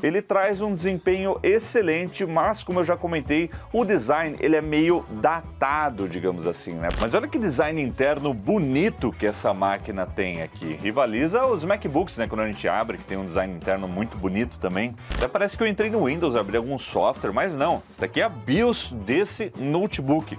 ele traz um desempenho excelente, mas como eu já comentei, o design ele é meio datado, digamos assim, né? Mas olha que design interno bonito que essa máquina tem aqui. Rivaliza os MacBooks, né? Quando a gente abre, que tem um design interno muito bonito também. Até parece que eu entrei no Windows, abri algum software, mas não. Isso daqui é a BIOS desse notebook.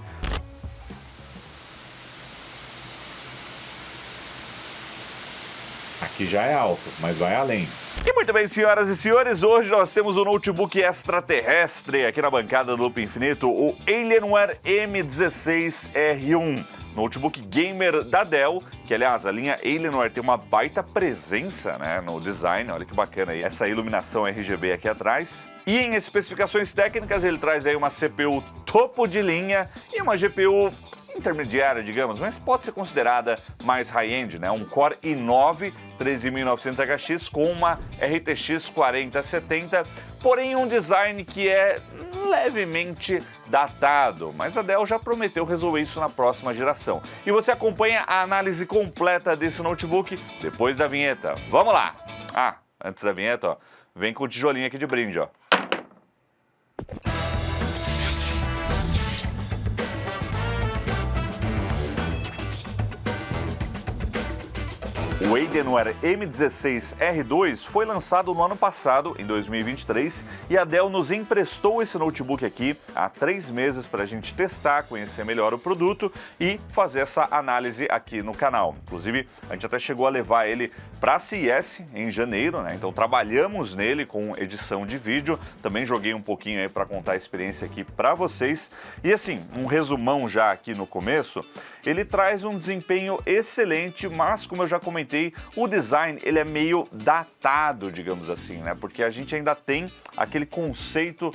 Aqui já é alto, mas vai além. E muito bem, senhoras e senhores, hoje nós temos um notebook extraterrestre aqui na bancada do Loop Infinito, o Alienware M16R1. Notebook gamer da Dell, que aliás, a linha Alienware tem uma baita presença, né, no design, olha que bacana aí, essa iluminação RGB aqui atrás. E em especificações técnicas ele traz aí uma CPU topo de linha e uma GPU intermediária, digamos, mas pode ser considerada mais high-end, né? Um Core i9 13900HX com uma RTX 4070, porém um design que é levemente datado, mas a Dell já prometeu resolver isso na próxima geração. E você acompanha a análise completa desse notebook depois da vinheta. Vamos lá! Ah, antes da vinheta, ó, vem com o tijolinho aqui de brinde, ó. O Alienware M16R2 foi lançado no ano passado, em 2023, e a Dell nos emprestou esse notebook aqui há 3 meses para a gente testar, conhecer melhor o produto e fazer essa análise aqui no canal. Inclusive, a gente até chegou a levar ele para a CES em janeiro, né? Então trabalhamos nele com edição de vídeo, também joguei um pouquinho aí para contar a experiência aqui para vocês. E assim, um resumão já aqui no começo, ele traz um desempenho excelente, mas como eu já comentei, o design ele é meio datado, digamos assim, né? Porque a gente ainda tem aquele conceito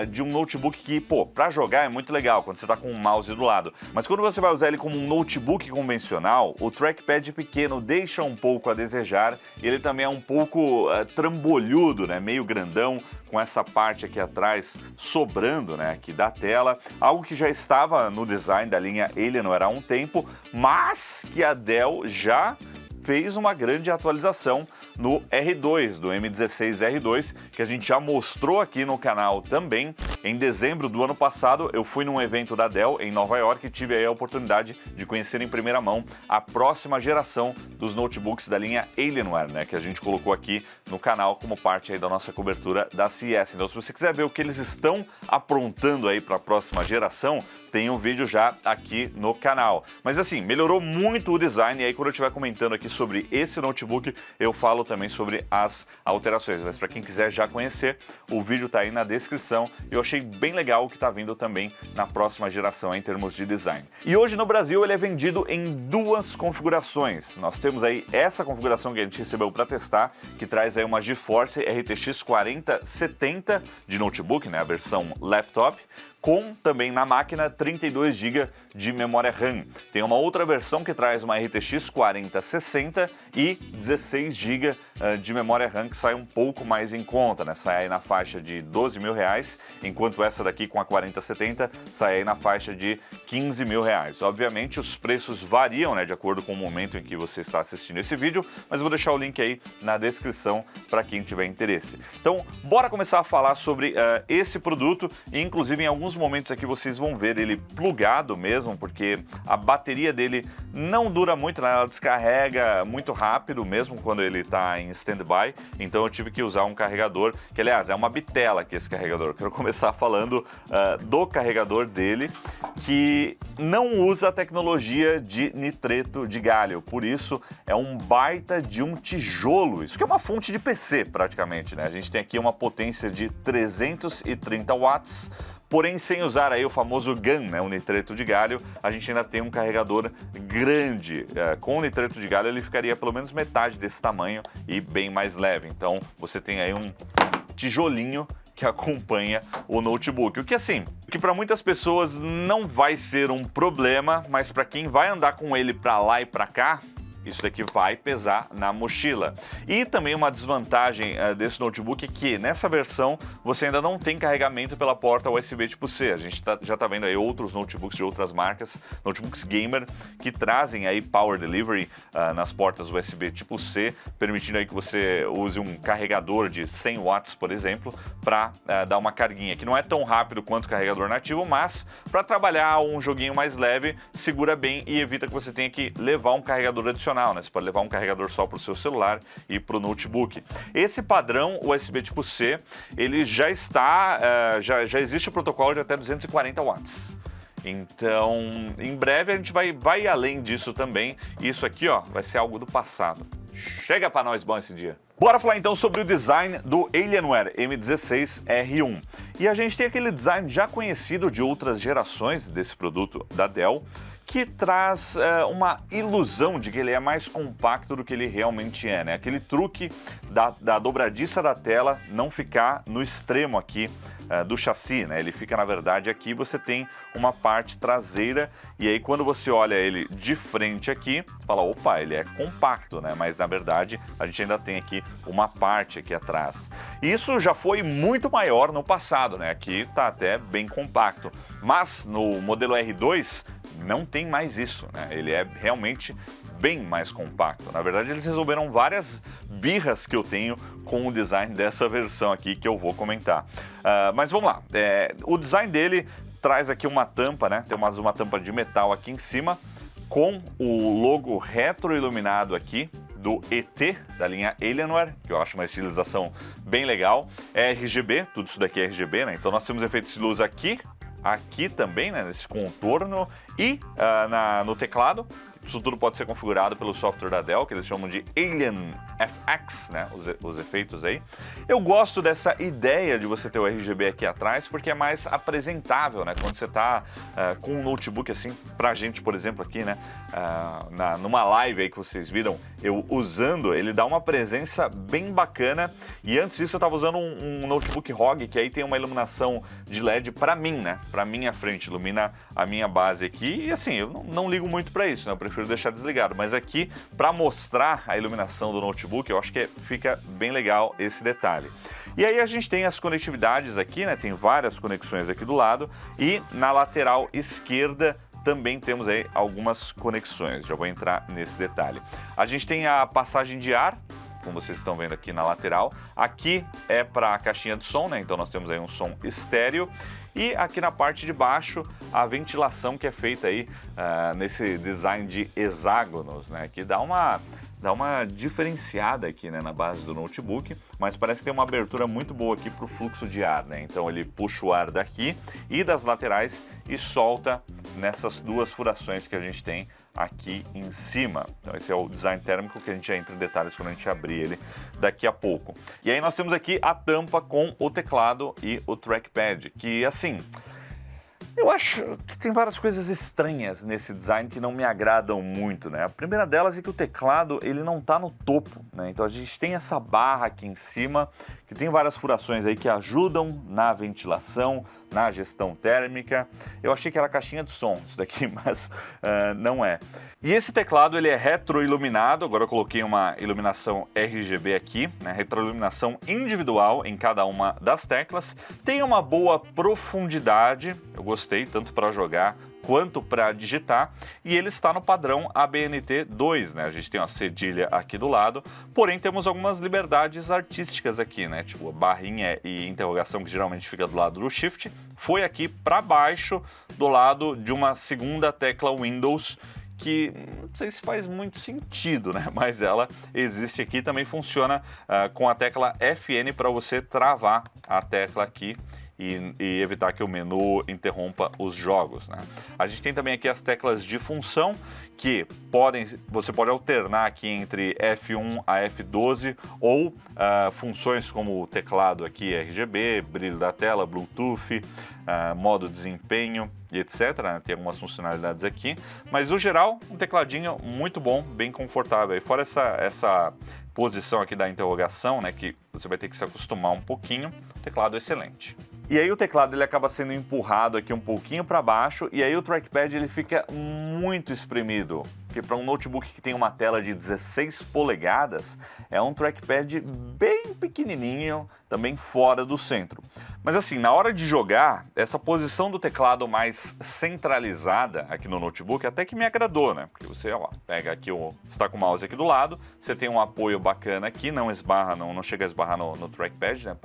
de um notebook que, pô, para jogar é muito legal quando você tá com um mouse do lado. Mas quando você vai usar ele como um notebook convencional, o trackpad pequeno deixa um pouco a desejar. Ele também é um pouco trambolhudo, né? Meio grandão, com essa parte aqui atrás sobrando, né, aqui da tela, algo que já estava no design da linha Alienware há um tempo, mas que a Dell já fez uma grande atualização no R2, do M16R2, que a gente já mostrou aqui no canal também. Em dezembro do ano passado, eu fui num evento da Dell em Nova York e tive aí a oportunidade de conhecer em primeira mão a próxima geração dos notebooks da linha Alienware, né, que a gente colocou aqui no canal como parte aí da nossa cobertura da CES. Então, se você quiser ver o que eles estão aprontando aí para a próxima geração, tem um vídeo já aqui no canal. Mas assim, melhorou muito o design, e aí quando eu estiver comentando aqui sobre esse notebook, eu falo também sobre as alterações. Mas para quem quiser já conhecer, o vídeo tá aí na descrição. Eu achei bem legal o que tá vindo também na próxima geração em termos de design. E hoje no Brasil ele é vendido em 2 configurações. Nós temos aí essa configuração que a gente recebeu para testar, que traz aí uma GeForce RTX 4070 de notebook, né, a versão laptop, com também na máquina 32 GB de memória RAM. Tem uma outra versão que traz uma RTX 4060 e 16 GB de memória RAM, que sai um pouco mais em conta, né? Sai aí na faixa de R$12 mil, enquanto essa daqui com a 4070 sai aí na faixa de R$15 mil. Obviamente os preços variam, né, de acordo com o momento em que você está assistindo esse vídeo, mas eu vou deixar o link aí na descrição para quem tiver interesse. Então, bora começar a falar sobre esse produto, e inclusive em alguns momentos aqui vocês vão ver ele plugado mesmo, porque a bateria dele não dura muito, né? Ela descarrega muito rápido mesmo quando ele está em standby, então eu tive que usar um carregador, que aliás é uma bitela aqui esse carregador. Eu quero começar falando do carregador dele, que não usa a tecnologia de nitreto de galho, por isso é um baita de um tijolo. Isso que é uma fonte de PC praticamente, né? A gente tem aqui uma potência de 330 watts, porém sem usar aí o famoso GaN, né, o nitreto de galho, a gente ainda tem um carregador grande. Com o nitreto de galho ele ficaria pelo menos metade desse tamanho e bem mais leve. Então você tem aí um tijolinho que acompanha o notebook. O que assim, que para muitas pessoas não vai ser um problema, mas para quem vai andar com ele para lá e para cá, isso daqui vai pesar na mochila. E também uma desvantagem desse notebook é que nessa versão você ainda não tem carregamento pela porta USB tipo C. A gente já está vendo aí outros notebooks de outras marcas, notebooks gamer, que trazem aí Power Delivery nas portas USB tipo C, permitindo aí que você use um carregador de 100 watts, por exemplo, para dar uma carguinha, que não é tão rápido quanto o carregador nativo, mas para trabalhar um joguinho mais leve, segura bem e evita que você tenha que levar um carregador adicional, né? Você pode levar um carregador só para o seu celular e para o notebook. Esse padrão USB tipo C, ele já está, já existe o protocolo de até 240 watts. Então, em breve a gente vai além disso também. E isso aqui, ó, vai ser algo do passado. Chega para nós bom esse dia. Bora falar então sobre o design do Alienware M16R1. E a gente tem aquele design já conhecido de outras gerações desse produto da Dell, que traz uma ilusão de que ele é mais compacto do que ele realmente é, né? Aquele truque da dobradiça da tela não ficar no extremo aqui do chassi, né? Ele fica, na verdade, aqui você tem uma parte traseira e aí quando você olha ele de frente aqui, fala, opa, ele é compacto, né? Mas na verdade a gente ainda tem aqui uma parte aqui atrás. Isso já foi muito maior no passado, né? Aqui tá até bem compacto, mas no modelo R2 não tem mais isso, né? Ele é realmente bem mais compacto. Na verdade, eles resolveram várias birras que eu tenho com o design dessa versão aqui que eu vou comentar. Mas vamos lá. O design dele traz aqui uma tampa, né? Tem uma tampa de metal aqui em cima com o logo retroiluminado aqui do ET, da linha Alienware, que eu acho uma estilização bem legal. É RGB, tudo isso daqui é RGB, né? Então nós temos efeitos de luz aqui também, né, nesse contorno e no teclado. Isso tudo pode ser configurado pelo software da Dell, que eles chamam de Alien FX, né, os efeitos aí. Eu gosto dessa ideia de você ter o RGB aqui atrás, porque é mais apresentável, né, quando você está com um notebook assim, pra gente, por exemplo, aqui, né, numa live aí que vocês viram eu usando, ele dá uma presença bem bacana. E antes disso eu estava usando um notebook ROG, que aí tem uma iluminação de LED para mim, né, para minha frente, ilumina a minha base aqui. E assim, eu não ligo muito para isso, né, eu prefiro deixar desligado, mas aqui para mostrar a iluminação do notebook eu acho que fica bem legal esse detalhe. E aí a gente tem as conectividades aqui, né? Tem várias conexões aqui do lado e na lateral esquerda também temos aí algumas conexões. Já vou entrar nesse detalhe. A gente tem a passagem de ar, como vocês estão vendo aqui na lateral. Aqui é para a caixinha de som, né? Então nós temos aí um som estéreo. E aqui na parte de baixo, a ventilação que é feita aí nesse design de hexágonos, né? Que dá uma diferenciada aqui, né, na base do notebook, mas parece que tem uma abertura muito boa aqui para o fluxo de ar, né? Então ele puxa o ar daqui e das laterais e solta nessas duas furações que a gente tem aqui em cima. Então esse é o design térmico que a gente já entra em detalhes quando a gente abrir ele daqui a pouco. E aí nós temos aqui a tampa com o teclado e o trackpad, que assim, eu acho que tem várias coisas estranhas nesse design que não me agradam muito, né? A primeira delas é que o teclado, ele não tá no topo, né? Então a gente tem essa barra aqui em cima, que tem várias furações aí que ajudam na ventilação, na gestão térmica. Eu achei que era a caixinha de som isso daqui, mas não é. E esse teclado, ele é retroiluminado, agora eu coloquei uma iluminação RGB aqui, né? Retroiluminação individual em cada uma das teclas. Tem uma boa profundidade, eu gostei, tanto para jogar quanto para digitar, e ele está no padrão ABNT2, né? A gente tem uma cedilha aqui do lado, porém temos algumas liberdades artísticas aqui, né? Tipo a barrinha e interrogação que geralmente fica do lado do Shift, foi aqui para baixo do lado de uma segunda tecla Windows, que não sei se faz muito sentido, né? Mas ela existe aqui, também funciona com a tecla FN para você travar a tecla aqui e evitar que o menu interrompa os jogos, né? A gente tem também aqui as teclas de função que você pode alternar aqui entre F1 a F12 ou funções como o teclado aqui RGB, brilho da tela, Bluetooth, modo desempenho e etc, né? Tem algumas funcionalidades aqui, mas no geral um tecladinho muito bom, bem confortável. E fora essa posição aqui da interrogação, né, que você vai ter que se acostumar um pouquinho, teclado excelente. E aí o teclado ele acaba sendo empurrado aqui um pouquinho para baixo e aí o trackpad ele fica muito espremido. porque para um notebook que tem uma tela de 16 polegadas, é um trackpad bem pequenininho, também fora do centro. Mas assim, na hora de jogar, essa posição do teclado mais centralizada aqui no notebook até que me agradou, né? Porque você, ó, pega aqui, você está com o mouse aqui do lado, você tem um apoio bacana aqui, não esbarra, não chega a esbarrar no trackpad, né,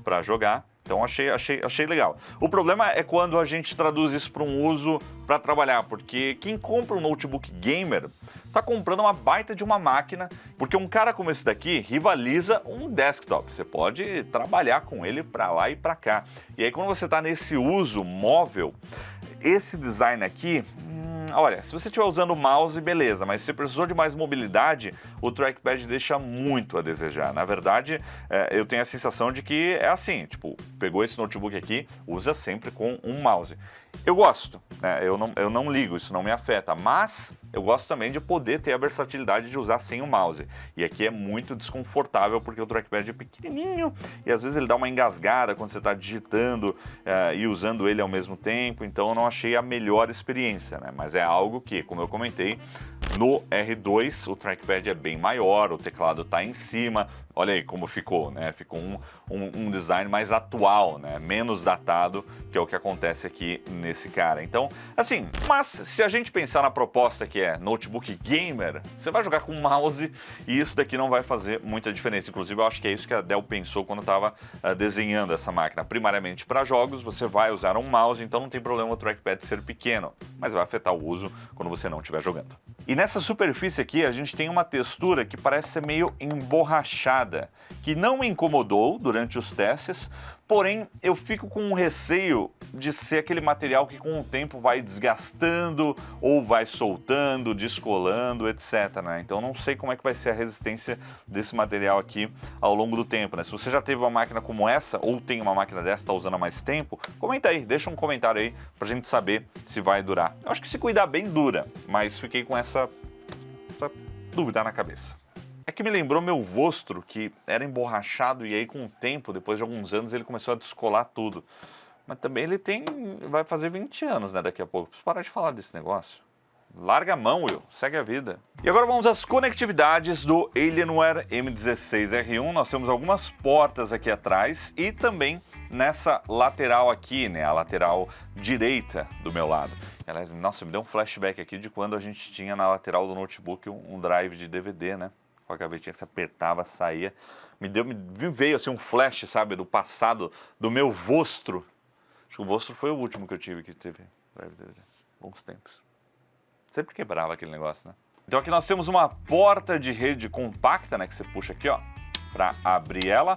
para jogar. Então achei legal. O problema é quando a gente traduz isso para um uso para trabalhar, porque quem compra um notebook gamer está comprando uma baita de uma máquina, porque um cara como esse daqui rivaliza um desktop. Você pode trabalhar com ele para lá e para cá. E aí quando você está nesse uso móvel, esse design aqui, olha, se você estiver usando o mouse, beleza, mas se você precisou de mais mobilidade, o trackpad deixa muito a desejar. Na verdade, eu tenho a sensação de que é assim, tipo, pegou esse notebook aqui, usa sempre com um mouse. Eu gosto, né? Eu não ligo, isso não me afeta, mas eu gosto também de poder ter a versatilidade de usar sem o mouse. E aqui é muito desconfortável porque o trackpad é pequenininho e às vezes ele dá uma engasgada quando você está digitando e usando ele ao mesmo tempo, então eu não achei a melhor experiência, né? Mas é algo que, como eu comentei, no R2 o trackpad é bem maior, o teclado está em cima. Olha aí como ficou, né? Ficou um design mais atual, né? Menos datado, que é o que acontece aqui nesse cara. Então, assim, mas se a gente pensar na proposta que é notebook gamer, você vai jogar com mouse e isso daqui não vai fazer muita diferença. Inclusive, eu acho que é isso que a Dell pensou quando estava desenhando essa máquina. Primariamente para jogos, você vai usar um mouse, então não tem problema o trackpad ser pequeno, mas vai afetar o uso quando você não estiver jogando. E nessa superfície aqui, a gente tem uma textura que parece ser meio emborrachada, que não me incomodou durante os testes, porém eu fico com um receio de ser aquele material que com o tempo vai desgastando ou vai soltando, descolando, etc, né? Então não sei como é que vai ser a resistência desse material aqui ao longo do tempo, né? Se você já teve uma máquina como essa ou tem uma máquina dessa, está usando há mais tempo, comenta aí, deixa um comentário aí pra gente saber se vai durar. Eu acho que se cuidar bem dura, mas fiquei com essa dúvida na cabeça. É que me lembrou meu Vostro, que era emborrachado e aí com o tempo, depois de alguns anos, ele começou a descolar tudo. Mas também ele vai fazer 20 anos, né, daqui a pouco. Preciso parar de falar desse negócio. Larga a mão, Will. Segue a vida. E agora vamos às conectividades do Alienware M16R1. Nós temos algumas portas aqui atrás e também nessa lateral aqui, né, a lateral direita do meu lado. Aliás, nossa, me deu um flashback aqui de quando a gente tinha na lateral do notebook um drive de DVD, né? Com a gavetinha que você apertava, saía. Me veio assim um flash, sabe, do passado, do meu Vostro. Acho que o Vostro foi o último que eu tive que teve drive de DVD. Bons tempos. Sempre quebrava aquele negócio, né? Então aqui nós temos uma porta de rede compacta, né, que você puxa aqui, ó, para abrir ela,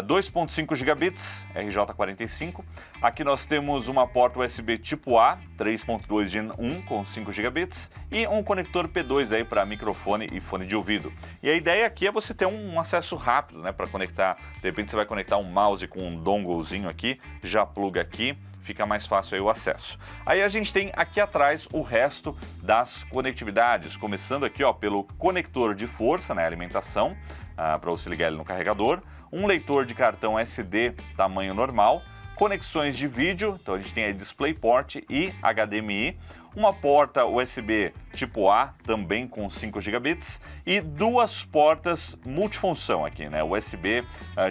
2.5 gigabits, RJ45. Aqui nós temos uma porta USB tipo A, 3.2 Gen 1 com 5 gigabits e um conector P2 aí para microfone e fone de ouvido. E a ideia aqui é você ter um acesso rápido, né, para conectar. De repente você vai conectar um mouse com um donglezinho aqui, já pluga aqui. Fica mais fácil aí o acesso. Aí a gente tem aqui atrás o resto das conectividades, começando aqui, ó, pelo conector de força, né, alimentação, para você ligar ele no carregador, um leitor de cartão SD tamanho normal, conexões de vídeo, então a gente tem aí DisplayPort e HDMI, uma porta USB tipo A, também com 5 gigabits, e duas portas multifunção aqui, né? USB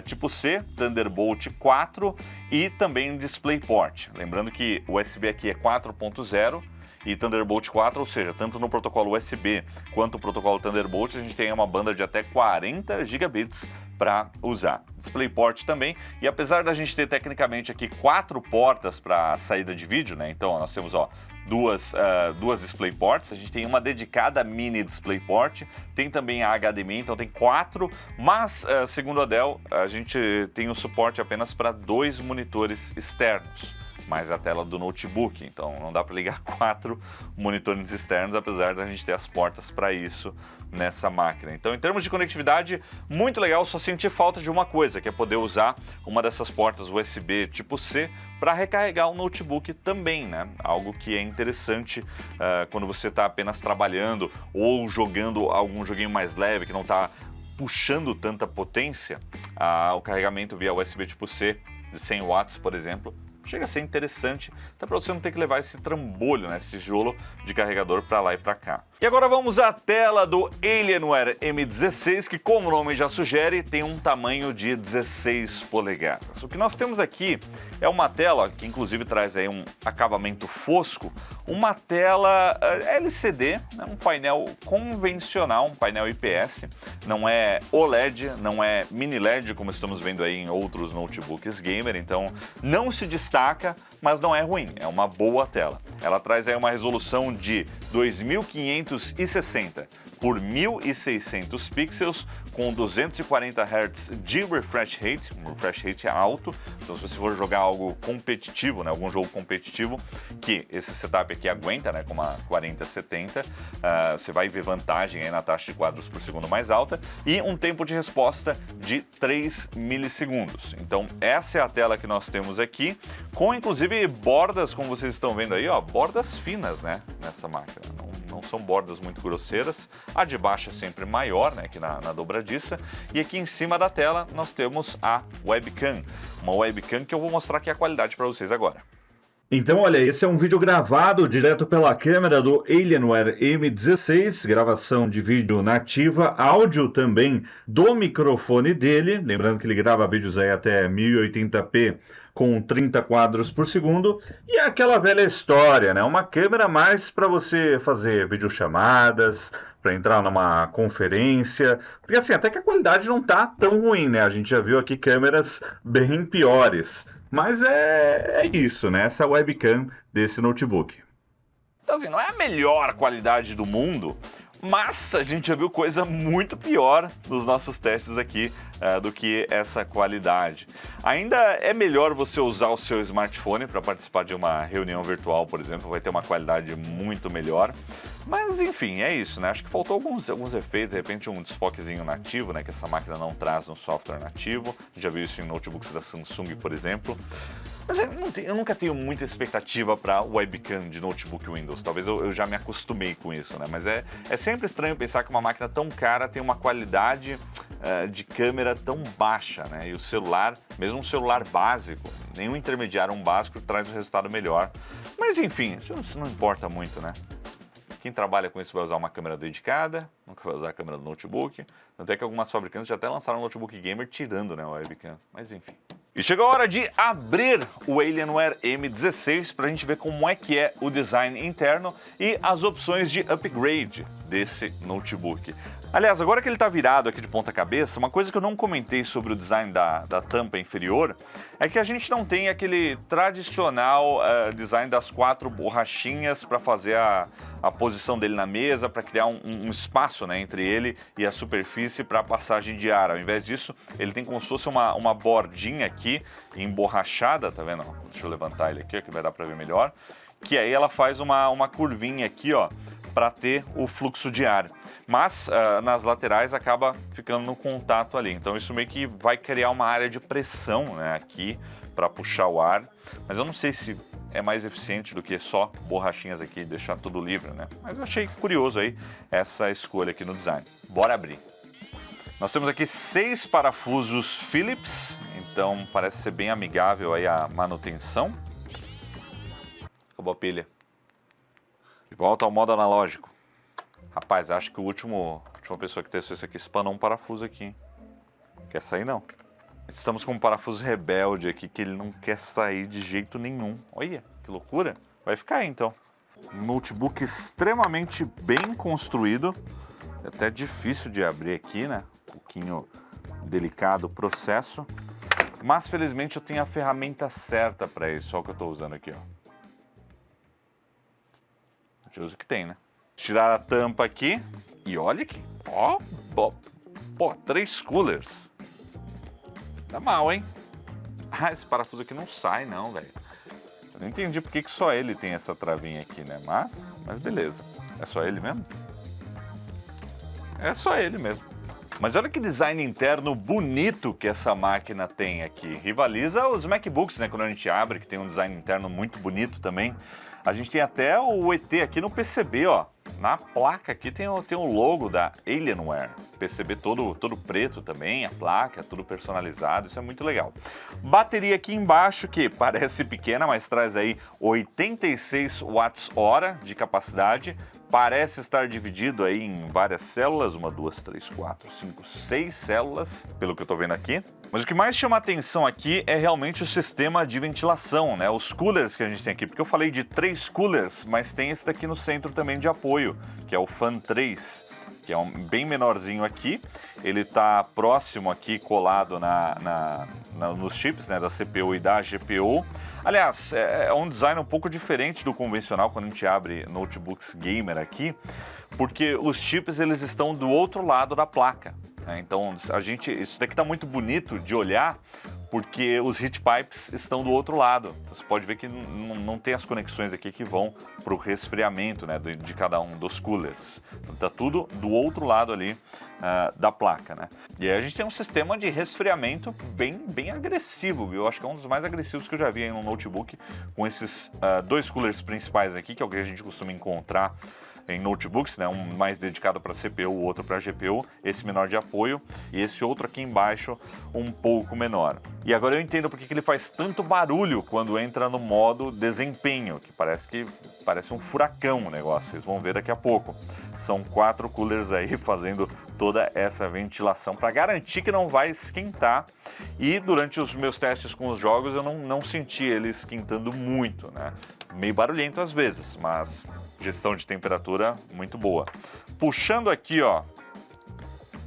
tipo C, Thunderbolt 4 e também DisplayPort. Lembrando que o USB aqui é 4.0 e Thunderbolt 4, ou seja, tanto no protocolo USB quanto no protocolo Thunderbolt, a gente tem uma banda de até 40 gigabits para usar. DisplayPort também, e apesar da gente ter tecnicamente aqui 4 portas para saída de vídeo, né? Então nós temos, ó, duas DisplayPorts, a gente tem uma dedicada mini DisplayPort, tem também a HDMI, então tem 4, mas segundo a Dell, a gente tem o suporte apenas para 2 monitores externos, mais a tela do notebook, então não dá para ligar 4 monitores externos, apesar da gente ter as portas para isso nessa máquina. Então, em termos de conectividade, muito legal, só senti falta de uma coisa, que é poder usar uma dessas portas USB tipo C para recarregar o notebook também, né? Algo que é interessante quando você está apenas trabalhando ou jogando algum joguinho mais leve, que não está puxando tanta potência, o carregamento via USB tipo C de 100 watts, por exemplo, chega a ser interessante, até para você não ter que levar esse trambolho, né, esse tijolo de carregador para lá e para cá. E agora vamos à tela do Alienware M16, que, como o nome já sugere, tem um tamanho de 16 polegadas. O que nós temos aqui é uma tela que inclusive traz aí um acabamento fosco, uma tela LCD, né, um painel convencional, um painel IPS, não é OLED, não é mini LED como estamos vendo aí em outros notebooks gamer, então não se destaca, mas não é ruim, é uma boa tela. Ela traz aí uma resolução de 2560 por 1600 pixels, com 240 Hz de refresh rate, um refresh rate alto, então se você for jogar algo competitivo, né, algum jogo competitivo, que esse setup aqui aguenta, né, com uma 4070, você vai ver vantagem aí na taxa de quadros por segundo mais alta, e um tempo de resposta de 3 milissegundos. Então essa é a tela que nós temos aqui, com inclusive bordas, como vocês estão vendo aí, ó, bordas finas, né, nessa máquina, não são bordas muito grosseiras. A de baixo é sempre maior, né, aqui na dobradiça, e aqui em cima da tela nós temos a webcam, uma webcam que eu vou mostrar aqui a qualidade para vocês agora. Então, olha, esse é um vídeo gravado direto pela câmera do Alienware M16, gravação de vídeo nativa, áudio também do microfone dele, lembrando que ele grava vídeos aí até 1080p com 30 quadros por segundo, e é aquela velha história, né? Uma câmera mais para você fazer videochamadas, para entrar numa conferência, porque assim, até que a qualidade não tá tão ruim, né? A gente já viu aqui câmeras bem piores. Mas é isso, né? Essa é a webcam desse notebook. Então assim, não é a melhor qualidade do mundo, mas a gente já viu coisa muito pior nos nossos testes aqui do que essa qualidade. Ainda é melhor você usar o seu smartphone para participar de uma reunião virtual, por exemplo, vai ter uma qualidade muito melhor. Mas enfim, é isso, né? Acho que faltou alguns efeitos, de repente um desfoquezinho nativo, né? Que essa máquina não traz no software nativo. Já vi isso em notebooks da Samsung, por exemplo. Mas eu nunca tenho muita expectativa para webcam de notebook Windows. Talvez eu já me acostumei com isso, né? Mas é sempre estranho pensar que uma máquina tão cara tem uma qualidade de câmera tão baixa, né? E o celular, mesmo um celular básico, nenhum intermediário, um básico, traz um resultado melhor. Mas enfim, isso não importa muito, né? Quem trabalha com isso vai usar uma câmera dedicada, nunca vai usar a câmera do notebook. Até que algumas fabricantes já até lançaram um notebook gamer tirando, né, a webcam. Mas enfim. E chegou a hora de abrir o Alienware M16 para a gente ver como é que é o design interno e as opções de upgrade desse notebook. Aliás, agora que ele está virado aqui de ponta cabeça, uma coisa que eu não comentei sobre o design da tampa inferior é que a gente não tem aquele tradicional design das 4 borrachinhas para fazer a posição dele na mesa, para criar um espaço, né, entre ele e a superfície para passagem de ar. Ao invés disso, ele tem como se fosse uma bordinha aqui emborrachada, tá vendo? Deixa eu levantar ele aqui, ó, que vai dar para ver melhor. Que aí ela faz uma curvinha aqui, ó, para ter o fluxo de ar. Mas nas laterais acaba ficando no contato ali. Então isso meio que vai criar uma área de pressão, né, aqui para puxar o ar. Mas eu não sei se é mais eficiente do que só borrachinhas aqui e deixar tudo livre, né? Mas eu achei curioso aí essa escolha aqui no design. Bora abrir. Nós temos aqui 6 parafusos Phillips, então parece ser bem amigável aí a manutenção. Acabou a pilha. De volta ao modo analógico. Rapaz, acho que a última pessoa que testou isso aqui espanou um parafuso aqui, hein? Quer sair não? Estamos com um parafuso rebelde aqui que ele não quer sair de jeito nenhum. Olha, que loucura. Vai ficar aí então. Um notebook extremamente bem construído. É até difícil de abrir aqui, né? Um pouquinho delicado o processo. Mas felizmente eu tenho a ferramenta certa para isso. Olha o que eu estou usando aqui, ó. A gente usa o que tem, né? Tirar a tampa aqui. E olha aqui. Ó, 3 coolers. Tá mal, hein? Ah, esse parafuso aqui não sai não, velho. Eu não entendi por que só ele tem essa travinha aqui, né? Mas beleza. É só ele mesmo? É só ele mesmo. Mas olha que design interno bonito que essa máquina tem aqui. Rivaliza os MacBooks, né? Quando a gente abre, que tem um design interno muito bonito também. A gente tem até o ET aqui no PCB, ó. Na placa aqui tem o logo da Alienware. PCB todo preto também, a placa, tudo personalizado, isso é muito legal. Bateria aqui embaixo, que parece pequena, mas traz aí 86 watts-hora de capacidade. Parece estar dividido aí em várias células, 1, 2, 3, 4, 5, 6 células, pelo que eu tô vendo aqui. Mas o que mais chama a atenção aqui é realmente o sistema de ventilação, né? Os coolers que a gente tem aqui, porque eu falei de 3 coolers, mas tem esse daqui no centro também de apoio, que é o Fan 3, que é bem menorzinho aqui. Ele está próximo aqui, colado nos chips, né, da CPU e da GPU. Aliás, é um design um pouco diferente do convencional quando a gente abre notebooks gamer aqui, porque os chips eles estão do outro lado da placa. Então, isso daqui está muito bonito de olhar, porque os heat pipes estão do outro lado. Então, você pode ver que não tem as conexões aqui que vão para o resfriamento, né, de cada um dos coolers. Então, está tudo do outro lado ali da placa, né? E aí a gente tem um sistema de resfriamento bem agressivo, viu? Eu acho que é um dos mais agressivos que eu já vi em um notebook, com esses 2 coolers principais aqui, que é o que a gente costuma encontrar em notebooks, né? Um mais dedicado para CPU, o outro para GPU, esse menor de apoio e esse outro aqui embaixo um pouco menor. E agora eu entendo porque que ele faz tanto barulho quando entra no modo desempenho, que parece um furacão o negócio, vocês vão ver daqui a pouco. São 4 coolers aí fazendo toda essa ventilação para garantir que não vai esquentar, e durante os meus testes com os jogos eu não senti ele esquentando muito, né? Meio barulhento às vezes, mas gestão de temperatura muito boa. Puxando aqui, ó,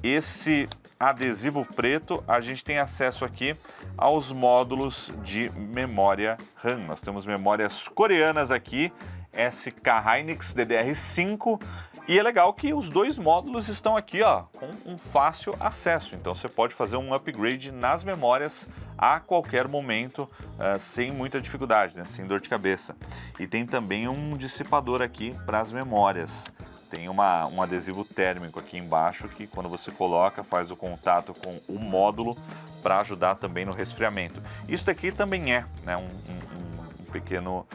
esse adesivo preto, a gente tem acesso aqui aos módulos de memória RAM. Nós temos memórias coreanas aqui, SK Hynix DDR5, e é legal que os 2 módulos estão aqui, ó, com um fácil acesso. Então você pode fazer um upgrade nas memórias a qualquer momento, sem muita dificuldade, né? Sem dor de cabeça. E tem também um dissipador aqui para as memórias. Tem um adesivo térmico aqui embaixo que, quando você coloca, faz o contato com o módulo para ajudar também no resfriamento. Isso daqui também é, né, um pequeno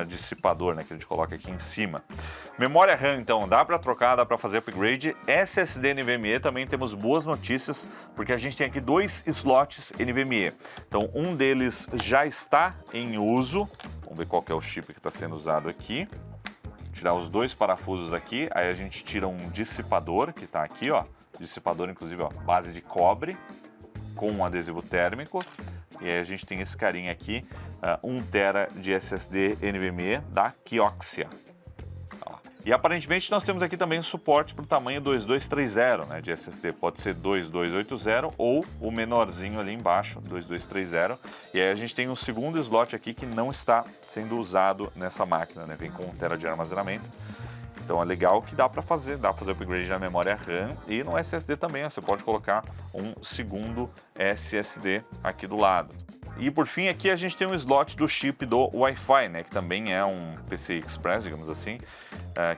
dissipador, né, que a gente coloca aqui em cima. Memória RAM, então, dá para trocar, dá para fazer upgrade. SSD NVMe também temos boas notícias, porque a gente tem aqui 2 slots NVMe. Então, um deles já está em uso. Vamos ver qual que é o chip que está sendo usado aqui. Tirar os 2 parafusos aqui, aí a gente tira um dissipador que está aqui, ó. Dissipador, inclusive, ó, base de cobre, com um adesivo térmico. E aí a gente tem esse carinha aqui, 1 TB de SSD NVMe da Kioxia. E aparentemente nós temos aqui também suporte para o tamanho 2230, né, de SSD. Pode ser 2280 ou o menorzinho ali embaixo, 2230. E aí a gente tem um segundo slot aqui que não está sendo usado nessa máquina, né? Vem com 1 TB de armazenamento. Então é legal que dá para fazer upgrade na memória RAM e no SSD também. Você pode colocar um segundo SSD aqui do lado. E por fim aqui a gente tem um slot do chip do Wi-Fi, né, que também é um PCI Express, digamos assim,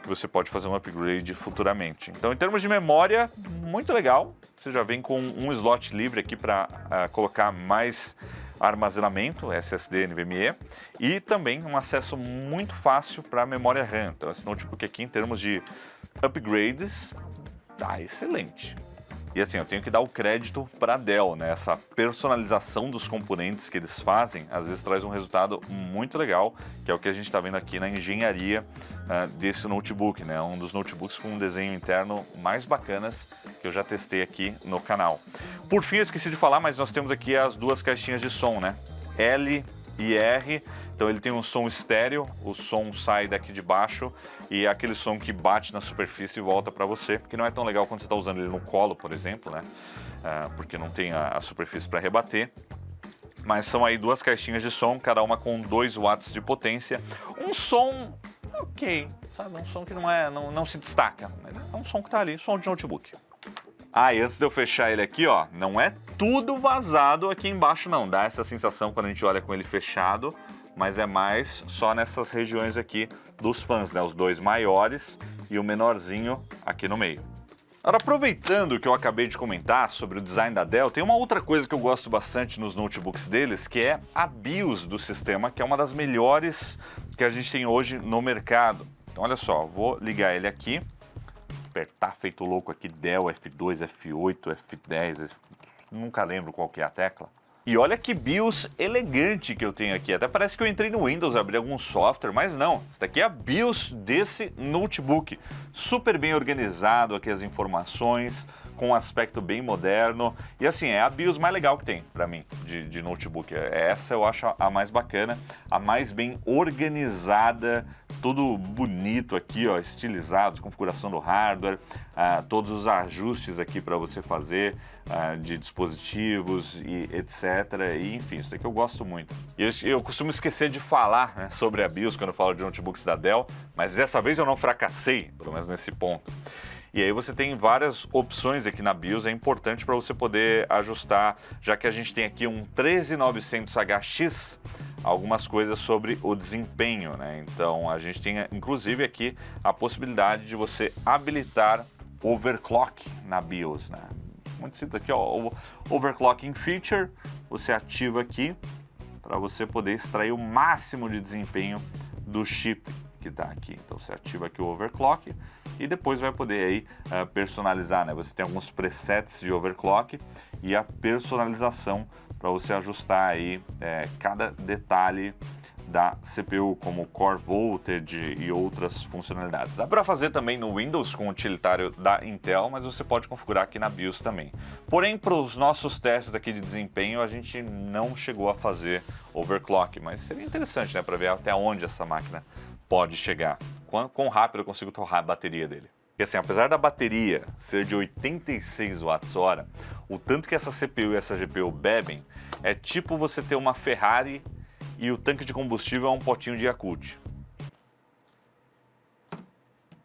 que você pode fazer um upgrade futuramente. Então, em termos de memória, muito legal. Você já vem com um slot livre aqui para colocar mais armazenamento, SSD NVMe, e também um acesso muito fácil para a memória RAM. Então, esse notebook aqui, em termos de upgrades, tá excelente. E assim, eu tenho que dar o crédito para a Dell, né? Essa personalização dos componentes que eles fazem, às vezes traz um resultado muito legal, que é o que a gente está vendo aqui na engenharia desse notebook, né? Um dos notebooks com um desenho interno mais bacanas que eu já testei aqui no canal. Por fim, eu esqueci de falar, mas nós temos aqui as 2 caixinhas de som, né? L e R. Então ele tem um som estéreo, o som sai daqui de baixo e é aquele som que bate na superfície e volta para você, que não é tão legal quando você está usando ele no colo, por exemplo, né? Porque não tem a superfície para rebater. Mas são aí 2 caixinhas de som, cada uma com 2 watts de potência. Um som ok, sabe? Um som que não se destaca, mas é um som que tá ali, som de notebook. E antes de eu fechar ele aqui, ó, não é tudo vazado aqui embaixo não, dá essa sensação quando a gente olha com ele fechado, mas é mais só nessas regiões aqui dos fãs, né? Os 2 maiores e o menorzinho aqui no meio. Agora, aproveitando que eu acabei de comentar sobre o design da Dell, tem uma outra coisa que eu gosto bastante nos notebooks deles, que é a BIOS do sistema, que é uma das melhores que a gente tem hoje no mercado. Então, olha só, vou ligar ele aqui, apertar feito louco aqui, Dell F2, F8, F10, nunca lembro qual que é a tecla. E olha que BIOS elegante que eu tenho aqui. Até parece que eu entrei no Windows, abri algum software, mas não. Isso daqui é a BIOS desse notebook. Super bem organizado aqui as informações, com um aspecto bem moderno. E assim, é a BIOS mais legal que tem para mim de notebook. Essa eu acho a mais bacana, a mais bem organizada, tudo bonito aqui, ó, estilizado, configuração do hardware, todos os ajustes aqui para você fazer de dispositivos e etc. E enfim, isso daqui eu gosto muito. E eu costumo esquecer de falar, né, sobre a BIOS quando eu falo de notebooks da Dell, mas dessa vez eu não fracassei, pelo menos nesse ponto. E aí você tem várias opções aqui na BIOS, é importante para você poder ajustar, já que a gente tem aqui um 13900HX, algumas coisas sobre o desempenho, né? Então a gente tem inclusive aqui a possibilidade de você habilitar overclock na BIOS, né? Muito simples aqui, ó, o overclocking feature, você ativa aqui para você poder extrair o máximo de desempenho do chip que está aqui. Então você ativa aqui o overclock e depois vai poder aí personalizar, né? Você tem alguns presets de overclock e a personalização para você ajustar aí cada detalhe da CPU, como Core Voltage e outras funcionalidades. Dá para fazer também no Windows com o utilitário da Intel, mas você pode configurar aqui na BIOS também. Porém, para os nossos testes aqui de desempenho, a gente não chegou a fazer overclock, mas seria interessante, né, para ver até onde essa máquina pode chegar, quão rápido eu consigo torrar a bateria dele. Porque assim, apesar da bateria ser de 86 Wh, o tanto que essa CPU e essa GPU bebem é tipo você ter uma Ferrari e o tanque de combustível é um potinho de Yakult.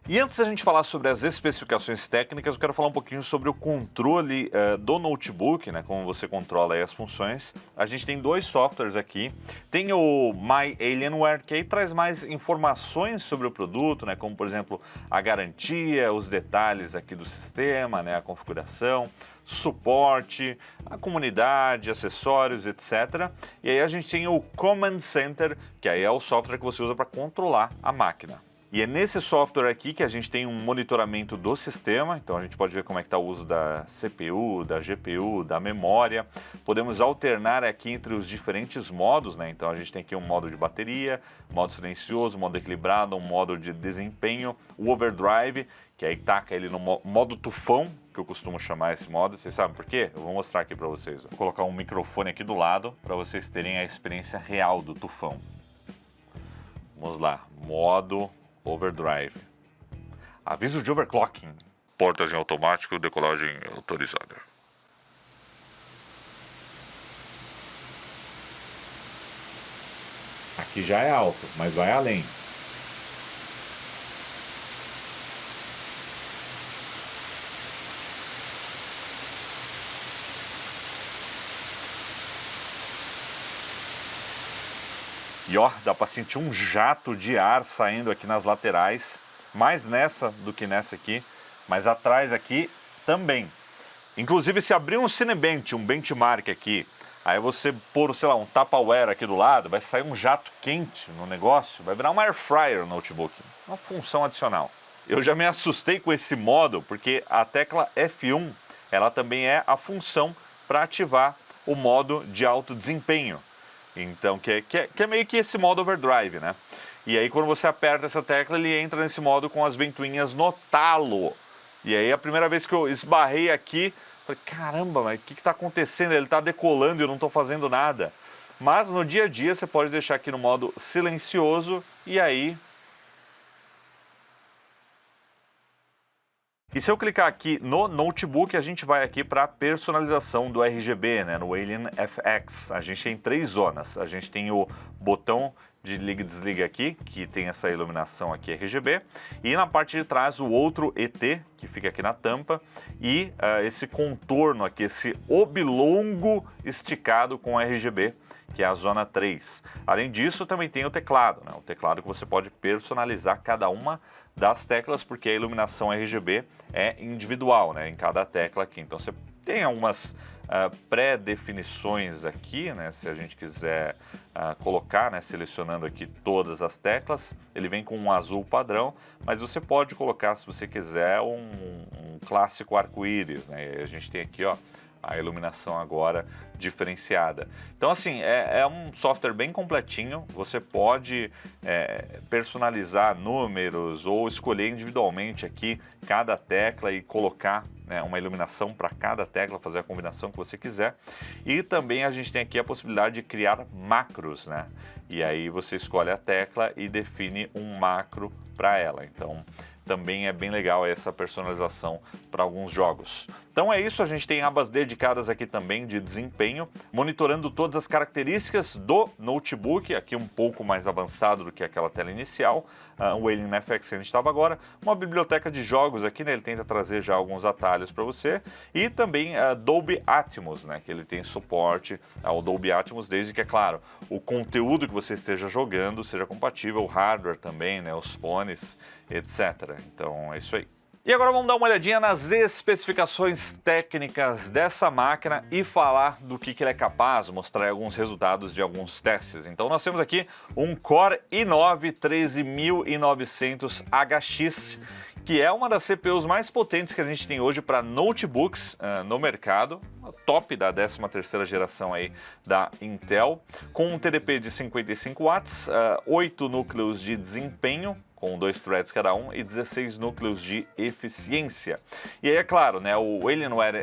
E antes da gente falar sobre as especificações técnicas, eu quero falar um pouquinho sobre o controle do notebook, né, como você controla aí as funções. A gente tem dois softwares aqui. Tem o My Alienware, que aí traz mais informações sobre o produto, né, como por exemplo a garantia, os detalhes aqui do sistema, né, a configuração, suporte, a comunidade, acessórios, etc. E aí a gente tem o Command Center, que aí é o software que você usa para controlar a máquina. E é nesse software aqui que a gente tem um monitoramento do sistema, então a gente pode ver como é que está o uso da CPU, da GPU, da memória. Podemos alternar aqui entre os diferentes modos, né? Então a gente tem aqui um modo de bateria, modo silencioso, modo equilibrado, um modo de desempenho, o overdrive, que aí taca ele no modo tufão, que eu costumo chamar esse modo. Vocês sabem por quê? Eu vou mostrar aqui para vocês. Vou colocar um microfone aqui do lado para vocês terem a experiência real do tufão. Vamos lá, modo overdrive. Aviso de overclocking. Portas em automático, decolagem autorizada. Aqui já é alto, mas vai além. E ó, dá para sentir um jato de ar saindo aqui nas laterais, mais nessa do que nessa aqui, mas atrás aqui também. Inclusive, se abrir um Cinebench, um benchmark aqui, aí você pôr, sei lá, um Tupperware aqui do lado, vai sair um jato quente no negócio, vai virar uma air fryer no notebook, uma função adicional. Eu já me assustei com esse modo, porque a tecla F1, ela também é a função para ativar o modo de alto desempenho. Então, que é meio que esse modo overdrive, né? E aí quando você aperta essa tecla, ele entra nesse modo com as ventoinhas no talo. E aí a primeira vez que eu esbarrei aqui, falei, caramba, mas o que está acontecendo? Ele está decolando e eu não estou fazendo nada. Mas no dia a dia você pode deixar aqui no modo silencioso e aí... E se eu clicar aqui no notebook, a gente vai aqui para a personalização do RGB, né, no Alien FX. A gente tem 3 zonas. A gente tem o botão de liga e desliga aqui, que tem essa iluminação aqui RGB. E na parte de trás o outro ET, que fica aqui na tampa. E esse contorno aqui, esse oblongo esticado com RGB, que é a zona 3. Além disso, também tem o teclado, né? O teclado que você pode personalizar cada uma das teclas, porque a iluminação RGB é individual, né, em cada tecla aqui. Então você tem algumas pré-definições aqui, né, se a gente quiser colocar, né, selecionando aqui todas as teclas. Ele vem com um azul padrão, mas você pode colocar, se você quiser, um clássico arco-íris, né? E a gente tem aqui, ó, a iluminação agora diferenciada. Então, assim, é um software bem completinho. Você pode personalizar números ou escolher individualmente aqui cada tecla e colocar, né, uma iluminação para cada tecla, fazer a combinação que você quiser. E também a gente tem aqui a possibilidade de criar macros, né? E aí você escolhe a tecla e define um macro para ela. Então, também é bem legal essa personalização para alguns jogos. Então é isso, a gente tem abas dedicadas aqui também de desempenho, monitorando todas as características do notebook, aqui um pouco mais avançado do que aquela tela inicial, o Alien FX que a gente estava agora, uma biblioteca de jogos aqui, né? Ele tenta trazer já alguns atalhos para você, e também Dolby Atmos, né? Que ele tem suporte ao Dolby Atmos, desde que, é claro, o conteúdo que você esteja jogando seja compatível, o hardware também, né? Os fones, etc. Então é isso aí. E agora vamos dar uma olhadinha nas especificações técnicas dessa máquina e falar do que ele é capaz, mostrar alguns resultados de alguns testes. Então nós temos aqui um Core i9 13900HX, que é uma das CPUs mais potentes que a gente tem hoje para notebooks no mercado, top da 13ª geração aí da Intel, com um TDP de 55 watts, 8 núcleos de desempenho, com 2 threads cada um, e 16 núcleos de eficiência. E aí, é claro, né, o Alienware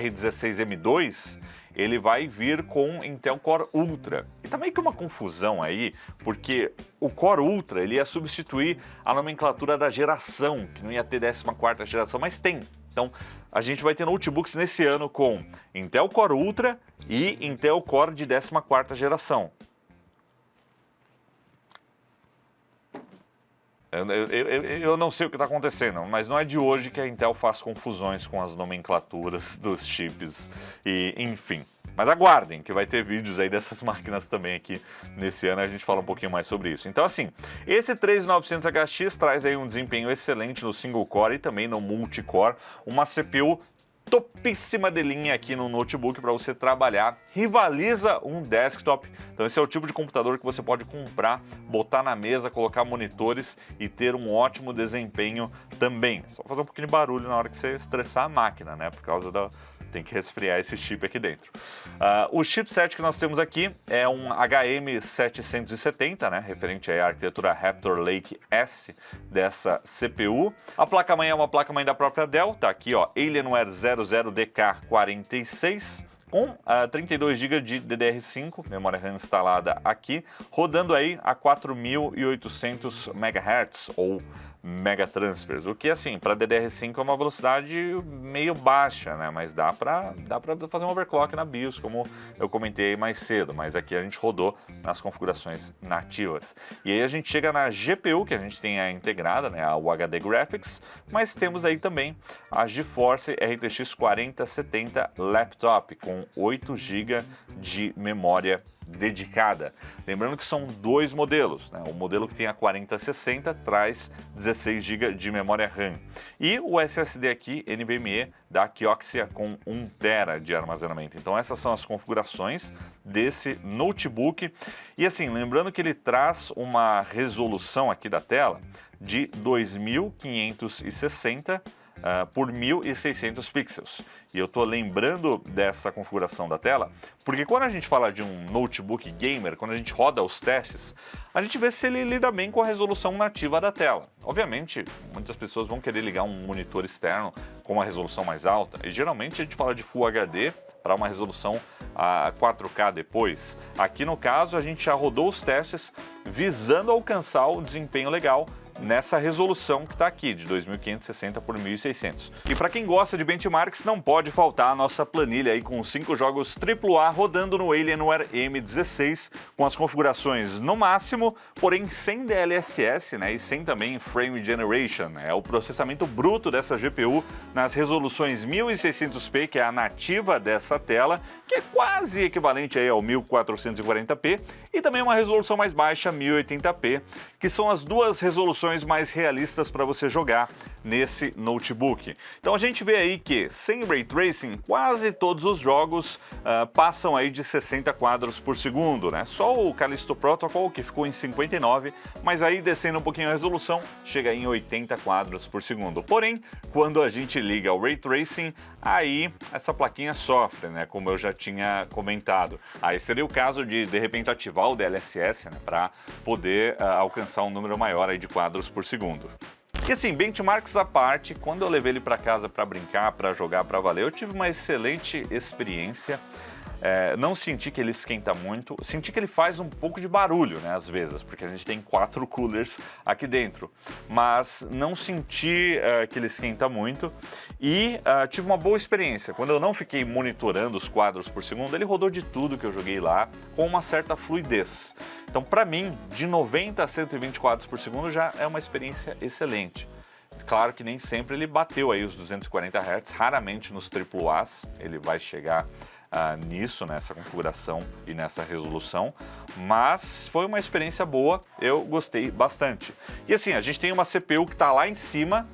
R16M2, ele vai vir com Intel Core Ultra. E tá meio que uma confusão aí, porque o Core Ultra, ele ia substituir a nomenclatura da geração, que não ia ter 14ª geração, mas tem. Então, a gente vai ter notebooks nesse ano com Intel Core Ultra e Intel Core de 14ª geração. Eu não sei o que está acontecendo, mas não é de hoje que a Intel faz confusões com as nomenclaturas dos chips e enfim. Mas aguardem, que vai ter vídeos aí dessas máquinas também aqui nesse ano, a gente fala um pouquinho mais sobre isso. Então assim, esse 3900HX traz aí um desempenho excelente no single core e também no multi-core, uma CPU topíssima de linha aqui no notebook para você trabalhar, rivaliza um desktop. Então esse é o tipo de computador que você pode comprar, botar na mesa, colocar monitores e ter um ótimo desempenho também. Só fazer um pouquinho de barulho na hora que você estressar a máquina, né? Por causa da... tem que resfriar esse chip aqui dentro. O chipset que nós temos aqui é um HM770, né, referente à arquitetura Raptor Lake S dessa CPU. A placa-mãe é uma placa-mãe da própria Dell, tá aqui, ó, Alienware 00DK46, com 32 GB de DDR5, memória RAM instalada aqui, rodando aí a 4.800 MHz, ou megatransfers, o que assim, para DDR5 é uma velocidade meio baixa, né? Mas dá para fazer um overclock na BIOS, como eu comentei mais cedo, mas aqui a gente rodou nas configurações nativas. E aí a gente chega na GPU, que a gente tem a integrada, né, a UHD Graphics, mas temos aí também a GeForce RTX 4070 Laptop, com 8 GB de memória dedicada. Lembrando que são dois modelos, né? O modelo que tem a 4060 traz 16 GB de memória RAM e o SSD aqui NVMe da Kioxia com 1 TB de armazenamento. Então essas são as configurações desse notebook e assim, lembrando que ele traz uma resolução aqui da tela de 2560 por 1600 pixels. E eu estou lembrando dessa configuração da tela, porque quando a gente fala de um notebook gamer, quando a gente roda os testes, a gente vê se ele lida bem com a resolução nativa da tela. Obviamente, muitas pessoas vão querer ligar um monitor externo com uma resolução mais alta, e geralmente a gente fala de Full HD para uma resolução 4K depois. Aqui no caso, a gente já rodou os testes visando alcançar o desempenho legal nessa resolução que está aqui, de 2560 por 1600. E para quem gosta de benchmarks, não pode faltar a nossa planilha aí com 5 jogos AAA rodando no Alienware M16, com as configurações no máximo, porém sem DLSS, né, e sem também Frame Generation. É o processamento bruto dessa GPU nas resoluções 1600p, que é a nativa dessa tela, que é quase equivalente aí ao 1440p, e também uma resolução mais baixa, 1080p, que são as duas resoluções mais realistas para você jogar nesse notebook. Então a gente vê aí que sem Ray Tracing, quase todos os jogos passam aí de 60 quadros por segundo, né? Só o Callisto Protocol, que ficou em 59, mas aí descendo um pouquinho a resolução, chega em 80 quadros por segundo. Porém, quando a gente liga o Ray Tracing, aí essa plaquinha sofre, né? Como eu já tinha comentado. Aí seria o caso de repente, ativar o DLSS, né? Para poder alcançar um número maior aí de quadros por segundo. E assim, benchmarks à parte, quando eu levei ele para casa para brincar, para jogar, para valer, eu tive uma excelente experiência. Não senti que ele esquenta muito, senti que ele faz um pouco de barulho, né, às vezes, porque a gente tem 4 coolers aqui dentro, mas não senti que ele esquenta muito e tive uma boa experiência. Quando eu não fiquei monitorando os quadros por segundo, ele rodou de tudo que eu joguei lá com uma certa fluidez. Então, para mim, de 90 a 120 quadros por segundo já é uma experiência excelente. Claro que nem sempre ele bateu aí os 240 Hz, raramente nos AAAs ele vai chegar nisso, nessa configuração e nessa resolução, mas foi uma experiência boa, eu gostei bastante. E assim, a gente tem uma CPU que está lá em cima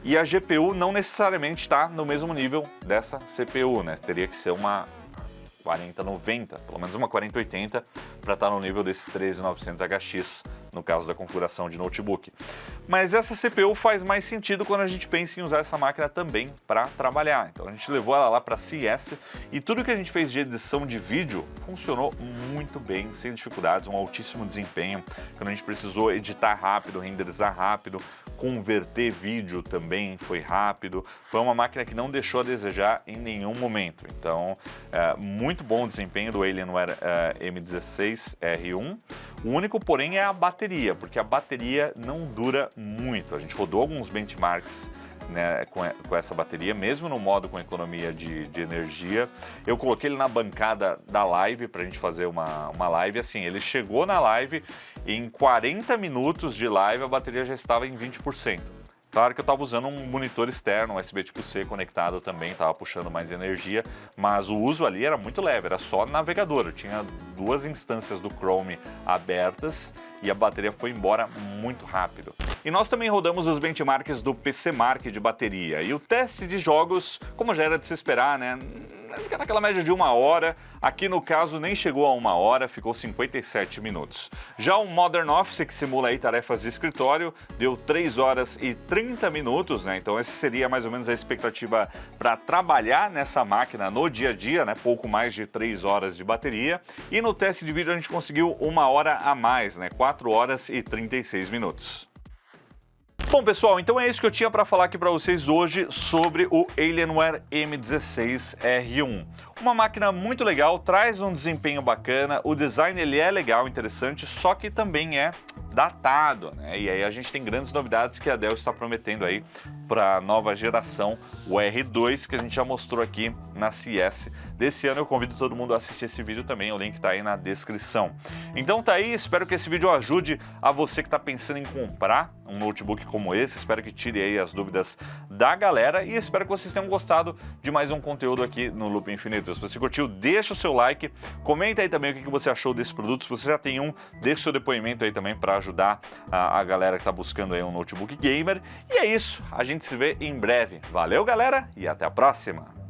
e a GPU não necessariamente está no mesmo nível dessa CPU, né? Teria que ser uma 4090, pelo menos uma 4080, para estar no nível desse 13900 HX, no caso da configuração de notebook. Mas essa CPU faz mais sentido quando a gente pensa em usar essa máquina também para trabalhar. Então a gente levou ela lá para CES e tudo que a gente fez de edição de vídeo funcionou muito bem, sem dificuldades, um altíssimo desempenho. Quando a gente precisou editar rápido, renderizar rápido, converter vídeo também foi rápido. Foi uma máquina que não deixou a desejar em nenhum momento. Então, muito bom o desempenho do Alienware M16 R1. O único, porém, é a bateria, porque a bateria não dura muito. A gente rodou alguns benchmarks, né, com essa bateria, mesmo no modo com economia de energia. Eu coloquei ele na bancada da live para a gente fazer uma live. Assim, ele chegou na live e em 40 minutos de live a bateria já estava em 20%. Claro que eu estava usando um monitor externo, USB tipo C conectado também, estava puxando mais energia, mas o uso ali era muito leve, era só navegador. Eu tinha 2 instâncias do Chrome abertas e a bateria foi embora muito rápido. E nós também rodamos os benchmarks do PCMark de bateria. E o teste de jogos, como já era de se esperar, né? Fica naquela média de 1 hora. Aqui no caso nem chegou a 1 hora, ficou 57 minutos. Já o Modern Office, que simula aí tarefas de escritório, deu 3 horas e 30 minutos, né? Então essa seria mais ou menos a expectativa para trabalhar nessa máquina no dia a dia, né? Pouco mais de 3 horas de bateria. E no teste de vídeo a gente conseguiu 1 hora a mais, né? 4 horas e 36 minutos. Bom, pessoal, então é isso que eu tinha para falar aqui para vocês hoje sobre o Alienware M16 R1. Uma máquina muito legal, traz um desempenho bacana, o design ele é legal, interessante, só que também é datado, né? E aí a gente tem grandes novidades que a Dell está prometendo aí para a nova geração, o R2, que a gente já mostrou aqui na CES desse ano. Eu convido todo mundo a assistir esse vídeo também, o link está aí na descrição. Então tá aí, espero que esse vídeo ajude a você que está pensando em comprar um notebook como esse, espero que tire aí as dúvidas da galera e espero que vocês tenham gostado de mais um conteúdo aqui no Loop Infinito. Se você curtiu, deixa o seu like, comenta aí também o que você achou desse produto, se você já tem um, deixa o seu depoimento aí também para ajudar a galera que está buscando aí um notebook gamer. E é isso, a gente se vê em breve. Valeu, galera, e até a próxima!